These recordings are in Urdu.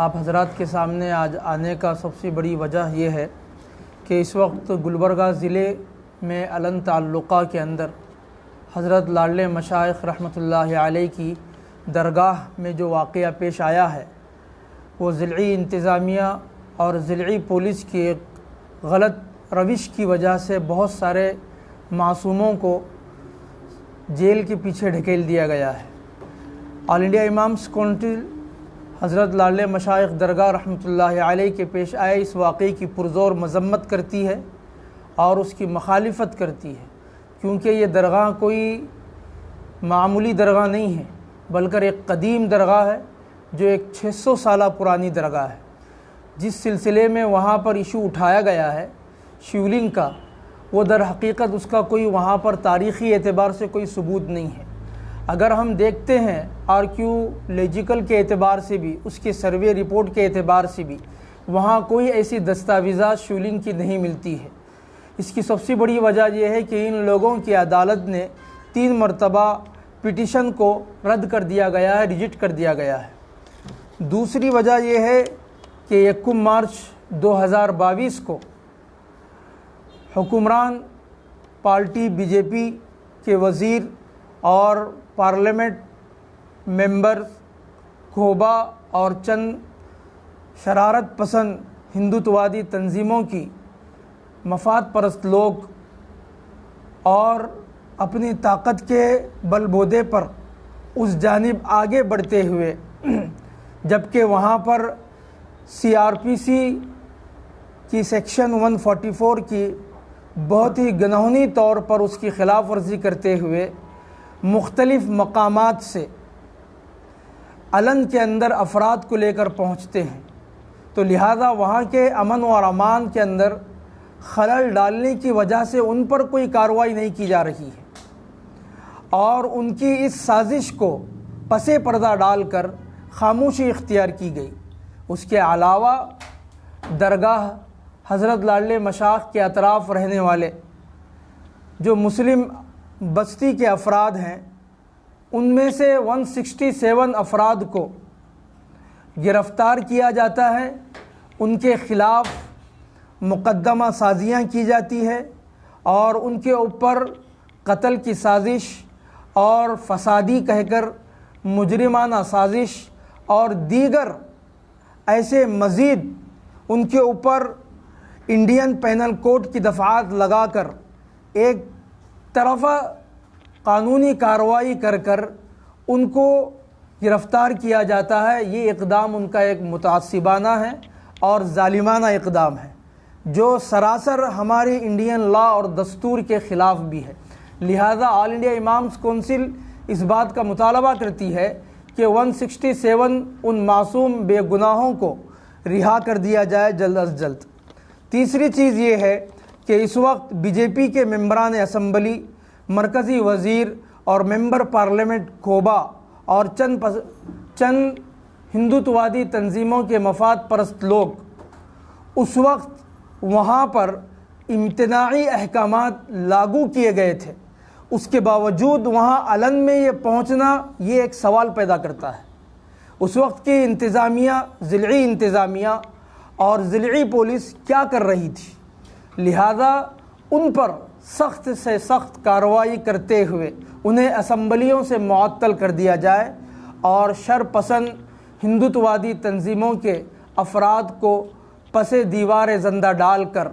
آپ حضرات کے سامنے آج آنے کا سب سے بڑی وجہ یہ ہے کہ اس وقت گلبرگہ ضلع میں علن تعلقہ کے اندر حضرت لاڈلے مشائخ رحمۃ اللہ علیہ کی درگاہ میں جو واقعہ پیش آیا ہے وہ ضلعی انتظامیہ اور ضلعی پولیس کی ایک غلط روش کی وجہ سے بہت سارے معصوموں کو جیل کے پیچھے ڈھکیل دیا گیا ہے۔ آل انڈیا امامز کونسل حضرت لاڈلے مشائخ درگاہ رحمۃ اللہ علیہ کے پیش آئے اس واقعے کی پرزور مذمت کرتی ہے اور اس کی مخالفت کرتی ہے، کیونکہ یہ درگاہ کوئی معمولی درگاہ نہیں ہے بلکہ ایک قدیم درگاہ ہے جو ایک 600 سالہ پرانی درگاہ ہے۔ جس سلسلے میں وہاں پر ایشو اٹھایا گیا ہے شیولنگ کا، وہ در حقیقت اس کا کوئی وہاں پر تاریخی اعتبار سے کوئی ثبوت نہیں ہے۔ اگر ہم دیکھتے ہیں آرکیولوجیکل کے اعتبار سے بھی، اس کے سروے رپورٹ کے اعتبار سے بھی، وہاں کوئی ایسی دستاویزات شیولنگ کی نہیں ملتی ہے۔ اس کی سب سے بڑی وجہ یہ ہے کہ ان لوگوں کی عدالت نے 3 مرتبہ پٹیشن کو رد کر دیا گیا ہے، ریجیکٹ کر دیا گیا ہے۔ دوسری وجہ یہ ہے کہ 1 مارچ 2022 کو حکمران پارٹی بی جے پی کے وزیر اور پارلیمنٹ ممبر کھوبا اور چند شرارت پسند ہندوتوادی تنظیموں کی مفاد پرست لوگ اور اپنی طاقت کے بل بوتے پر اس جانب آگے بڑھتے ہوئے، جبکہ وہاں پر CRPC کی سیکشن 144 کی بہت ہی گنہونی طور پر اس کی خلاف ورزی کرتے ہوئے مختلف مقامات سے علن کے اندر افراد کو لے کر پہنچتے ہیں، تو لہذا وہاں کے امن و امان کے اندر خلل ڈالنے کی وجہ سے ان پر کوئی کارروائی نہیں کی جا رہی ہے اور ان کی اس سازش کو پس پردہ ڈال کر خاموشی اختیار کی گئی۔ اس کے علاوہ درگاہ حضرت لاڈلے مشائخ کے اطراف رہنے والے جو مسلم بستی کے افراد ہیں، ان میں سے 167 افراد کو گرفتار کیا جاتا ہے، ان کے خلاف مقدمہ سازیاں کی جاتی ہے اور ان کے اوپر قتل کی سازش اور فسادی کہہ کر مجرمانہ سازش اور دیگر ایسے مزید ان کے اوپر انڈین پینل کوڈ کی دفعات لگا کر ایک طرفہ قانونی کارروائی کر کر ان کو گرفتار کیا جاتا ہے۔ یہ اقدام ان کا ایک متعصبانہ ہے اور ظالمانہ اقدام ہے جو سراسر ہماری انڈین لا اور دستور کے خلاف بھی ہے۔ لہذا آل انڈیا امامز کونسل اس بات کا مطالبہ کرتی ہے کہ 167 ان معصوم بے گناہوں کو رہا کر دیا جائے جلد از جلد۔ تیسری چیز یہ ہے کہ اس وقت بی جے پی کے ممبران اسمبلی، مرکزی وزیر اور ممبر پارلیمنٹ کھوبا اور چند ہندوتوادی تنظیموں کے مفاد پرست لوگ اس وقت وہاں پر امتناعی احکامات لاگو کیے گئے تھے، اس کے باوجود وہاں علن میں یہ پہنچنا یہ ایک سوال پیدا کرتا ہے۔ اس وقت کی انتظامیہ، ضلعی انتظامیہ اور ضلعی پولیس کیا کر رہی تھی؟ لہذا ان پر سخت سے سخت کارروائی کرتے ہوئے انہیں اسمبلیوں سے معطل کر دیا جائے اور شر پسند ہندوتوادی تنظیموں کے افراد کو پس دیوار زندہ ڈال کر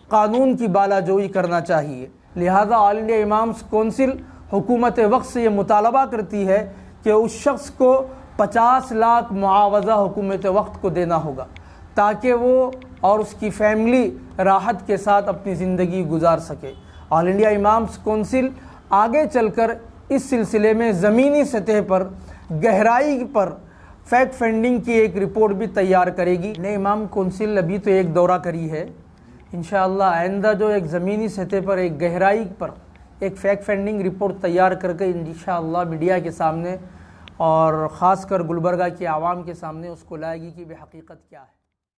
قانون کی بالا جوئی کرنا چاہیے۔ لہذا آل انڈیا امامز کونسل حکومت وقت سے یہ مطالبہ کرتی ہے کہ اس شخص کو 50 لاکھ معاوضہ حکومت وقت کو دینا ہوگا تاکہ وہ اور اس کی فیملی راحت کے ساتھ اپنی زندگی گزار سکے۔ آل انڈیا امامز کونسل آگے چل کر اس سلسلے میں زمینی سطح پر گہرائی پر فیکٹ فائنڈنگ کی ایک رپورٹ بھی تیار کرے گی۔ امام کونسل ابھی تو ایک دورہ کری ہے، انشاءاللہ آئندہ جو ایک زمینی سطح پر ایک گہرائی پر ایک فیکٹ فائنڈنگ رپورٹ تیار کر کے انشاءاللہ میڈیا کے سامنے اور خاص کر گلبرگہ کی عوام کے سامنے اس کو لائے گی کہ بے حقیقت کیا ہے۔